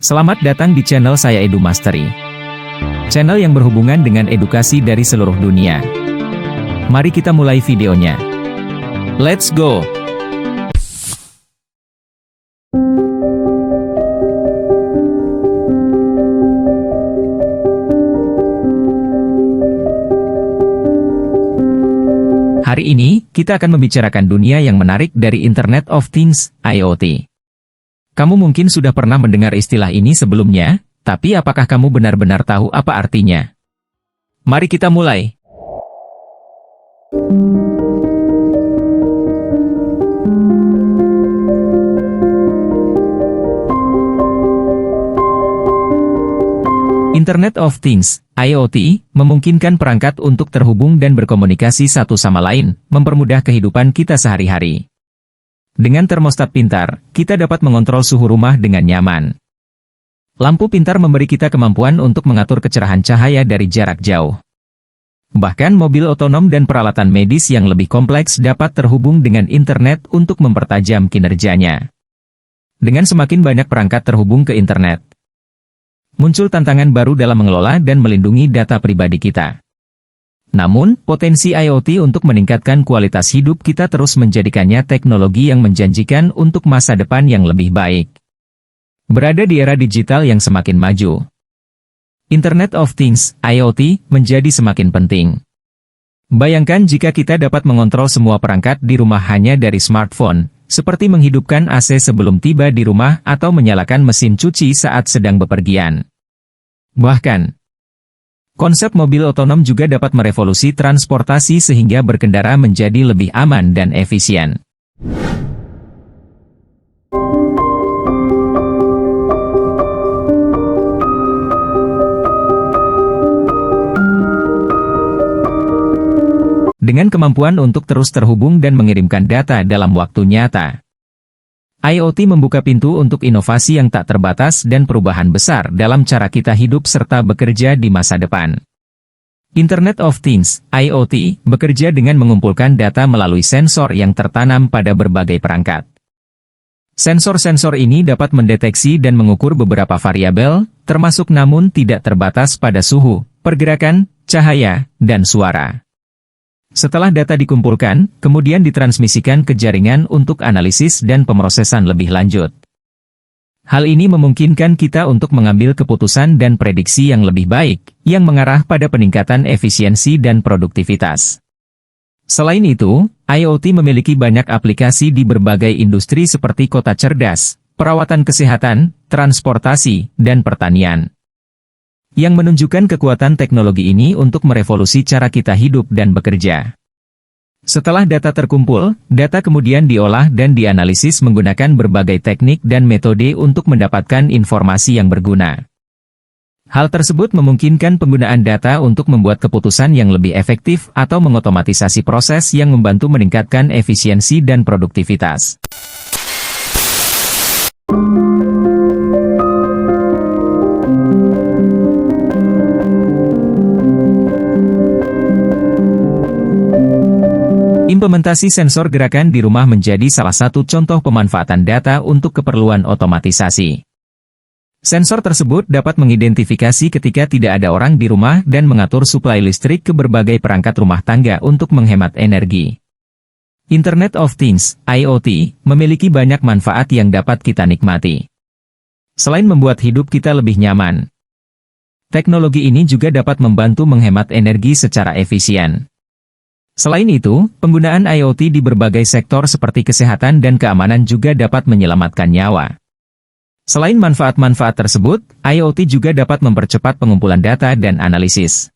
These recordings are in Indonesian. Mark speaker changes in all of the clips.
Speaker 1: Selamat datang di channel saya Edu Mastery. Channel yang berhubungan dengan edukasi dari seluruh dunia. Mari kita mulai videonya. Let's go! Hari ini, kita akan membicarakan dunia yang menarik dari Internet of Things, IoT. Kamu mungkin sudah pernah mendengar istilah ini sebelumnya, tapi apakah kamu benar-benar tahu apa artinya? Mari kita mulai. Internet of Things, IoT, memungkinkan perangkat untuk terhubung dan berkomunikasi satu sama lain, mempermudah kehidupan kita sehari-hari. Dengan termostat pintar, kita dapat mengontrol suhu rumah dengan nyaman. Lampu pintar memberi kita kemampuan untuk mengatur kecerahan cahaya dari jarak jauh. Bahkan mobil otonom dan peralatan medis yang lebih kompleks dapat terhubung dengan internet untuk mempertajam kinerjanya. Dengan semakin banyak perangkat terhubung ke internet, muncul tantangan baru dalam mengelola dan melindungi data pribadi kita. Namun, potensi IoT untuk meningkatkan kualitas hidup kita terus menjadikannya teknologi yang menjanjikan untuk masa depan yang lebih baik. Berada di era digital yang semakin maju, Internet of Things, IoT, menjadi semakin penting. Bayangkan jika kita dapat mengontrol semua perangkat di rumah hanya dari smartphone, seperti menghidupkan AC sebelum tiba di rumah atau menyalakan mesin cuci saat sedang bepergian. Bahkan, konsep mobil otonom juga dapat merevolusi transportasi sehingga berkendara menjadi lebih aman dan efisien. Dengan kemampuan untuk terus terhubung dan mengirimkan data dalam waktu nyata, IoT membuka pintu untuk inovasi yang tak terbatas dan perubahan besar dalam cara kita hidup serta bekerja di masa depan. Internet of Things, IoT, bekerja dengan mengumpulkan data melalui sensor yang tertanam pada berbagai perangkat. Sensor-sensor ini dapat mendeteksi dan mengukur beberapa variabel, termasuk namun tidak terbatas pada suhu, pergerakan, cahaya, dan suara. Setelah data dikumpulkan, kemudian ditransmisikan ke jaringan untuk analisis dan pemrosesan lebih lanjut. Hal ini memungkinkan kita untuk mengambil keputusan dan prediksi yang lebih baik, yang mengarah pada peningkatan efisiensi dan produktivitas. Selain itu, IoT memiliki banyak aplikasi di berbagai industri seperti kota cerdas, perawatan kesehatan, transportasi, dan pertanian, yang menunjukkan kekuatan teknologi ini untuk merevolusi cara kita hidup dan bekerja. Setelah data terkumpul, data kemudian diolah dan dianalisis menggunakan berbagai teknik dan metode untuk mendapatkan informasi yang berguna. Hal tersebut memungkinkan penggunaan data untuk membuat keputusan yang lebih efektif atau mengotomatisasi proses yang membantu meningkatkan efisiensi dan produktivitas. Implementasi sensor gerakan di rumah menjadi salah satu contoh pemanfaatan data untuk keperluan otomatisasi. Sensor tersebut dapat mengidentifikasi ketika tidak ada orang di rumah dan mengatur suplai listrik ke berbagai perangkat rumah tangga untuk menghemat energi. Internet of Things, IoT, memiliki banyak manfaat yang dapat kita nikmati. Selain membuat hidup kita lebih nyaman, teknologi ini juga dapat membantu menghemat energi secara efisien. Selain itu, penggunaan IoT di berbagai sektor seperti kesehatan dan keamanan juga dapat menyelamatkan nyawa. Selain manfaat-manfaat tersebut, IoT juga dapat mempercepat pengumpulan data dan analisis,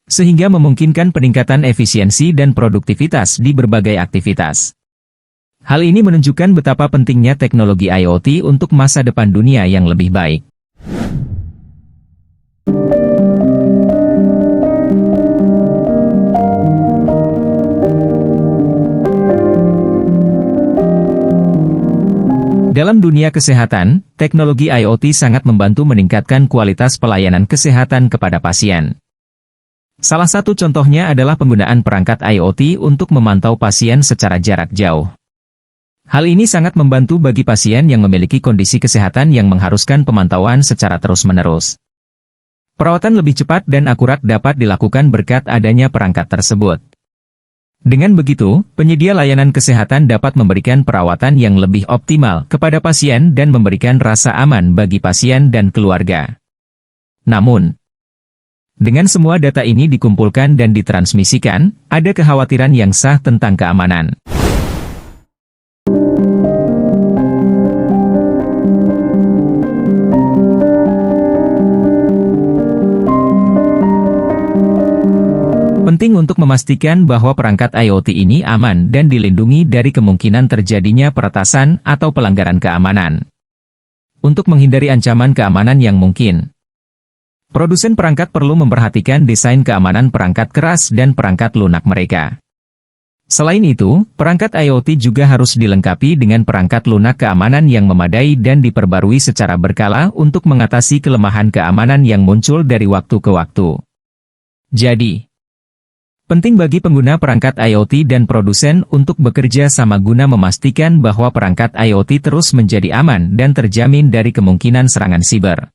Speaker 1: sehingga memungkinkan peningkatan efisiensi dan produktivitas di berbagai aktivitas. Hal ini menunjukkan betapa pentingnya teknologi IoT untuk masa depan dunia yang lebih baik. Dalam dunia kesehatan, teknologi IoT sangat membantu meningkatkan kualitas pelayanan kesehatan kepada pasien. Salah satu contohnya adalah penggunaan perangkat IoT untuk memantau pasien secara jarak jauh. Hal ini sangat membantu bagi pasien yang memiliki kondisi kesehatan yang mengharuskan pemantauan secara terus-menerus. Perawatan lebih cepat dan akurat dapat dilakukan berkat adanya perangkat tersebut. Dengan begitu, penyedia layanan kesehatan dapat memberikan perawatan yang lebih optimal kepada pasien dan memberikan rasa aman bagi pasien dan keluarga. Namun, dengan semua data ini dikumpulkan dan ditransmisikan, ada kekhawatiran yang sah tentang keamanan. Penting untuk memastikan bahwa perangkat IoT ini aman dan dilindungi dari kemungkinan terjadinya peretasan atau pelanggaran keamanan. Untuk menghindari ancaman keamanan yang mungkin, produsen perangkat perlu memperhatikan desain keamanan perangkat keras dan perangkat lunak mereka. Selain itu, perangkat IoT juga harus dilengkapi dengan perangkat lunak keamanan yang memadai dan diperbarui secara berkala untuk mengatasi kelemahan keamanan yang muncul dari waktu ke waktu. Jadi, penting bagi pengguna perangkat IoT dan produsen untuk bekerja sama guna memastikan bahwa perangkat IoT terus menjadi aman dan terjamin dari kemungkinan serangan siber.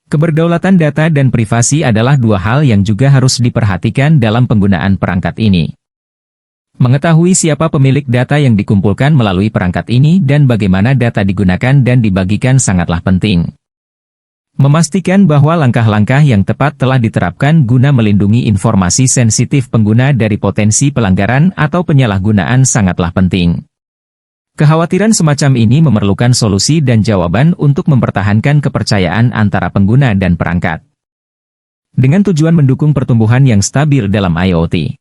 Speaker 1: Keberdaulatan data dan privasi adalah dua hal yang juga harus diperhatikan dalam penggunaan perangkat ini. Mengetahui siapa pemilik data yang dikumpulkan melalui perangkat ini dan bagaimana data digunakan dan dibagikan sangatlah penting. Memastikan bahwa langkah-langkah yang tepat telah diterapkan guna melindungi informasi sensitif pengguna dari potensi pelanggaran atau penyalahgunaan sangatlah penting. Kekhawatiran semacam ini memerlukan solusi dan jawaban untuk mempertahankan kepercayaan antara pengguna dan perangkat. Dengan tujuan mendukung pertumbuhan yang stabil dalam IoT.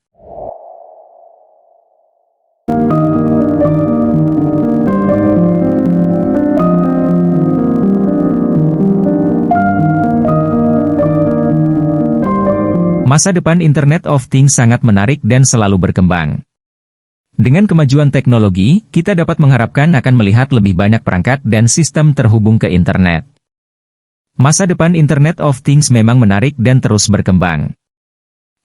Speaker 1: Masa depan Internet of Things sangat menarik dan selalu berkembang. Dengan kemajuan teknologi, kita dapat mengharapkan akan melihat lebih banyak perangkat dan sistem terhubung ke internet. Masa depan Internet of Things memang menarik dan terus berkembang.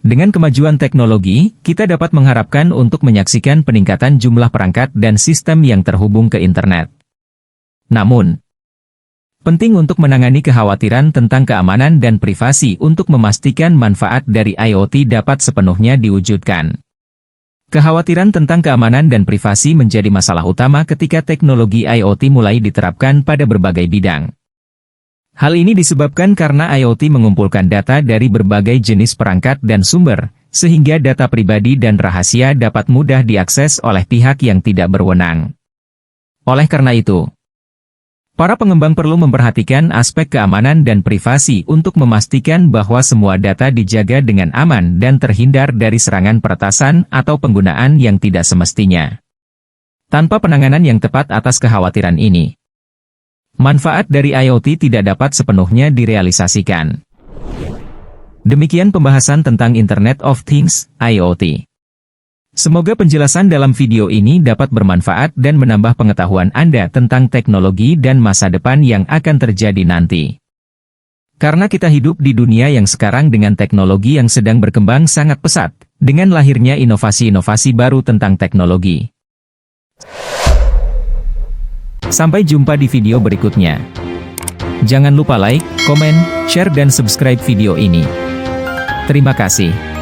Speaker 1: Dengan kemajuan teknologi, kita dapat mengharapkan untuk menyaksikan peningkatan jumlah perangkat dan sistem yang terhubung ke internet. Namun, penting untuk menangani kekhawatiran tentang keamanan dan privasi untuk memastikan manfaat dari IoT dapat sepenuhnya diwujudkan. Kekhawatiran tentang keamanan dan privasi menjadi masalah utama ketika teknologi IoT mulai diterapkan pada berbagai bidang. Hal ini disebabkan karena IoT mengumpulkan data dari berbagai jenis perangkat dan sumber, sehingga data pribadi dan rahasia dapat mudah diakses oleh pihak yang tidak berwenang. Oleh karena itu, para pengembang perlu memperhatikan aspek keamanan dan privasi untuk memastikan bahwa semua data dijaga dengan aman dan terhindar dari serangan peretasan atau penggunaan yang tidak semestinya. Tanpa penanganan yang tepat atas kekhawatiran ini, manfaat dari IoT tidak dapat sepenuhnya direalisasikan. Demikian pembahasan tentang Internet of Things, IoT. Semoga penjelasan dalam video ini dapat bermanfaat dan menambah pengetahuan Anda tentang teknologi dan masa depan yang akan terjadi nanti. Karena kita hidup di dunia yang sekarang dengan teknologi yang sedang berkembang sangat pesat, dengan lahirnya inovasi-inovasi baru tentang teknologi. Sampai jumpa di video berikutnya. Jangan lupa like, komen, share dan subscribe video ini. Terima kasih.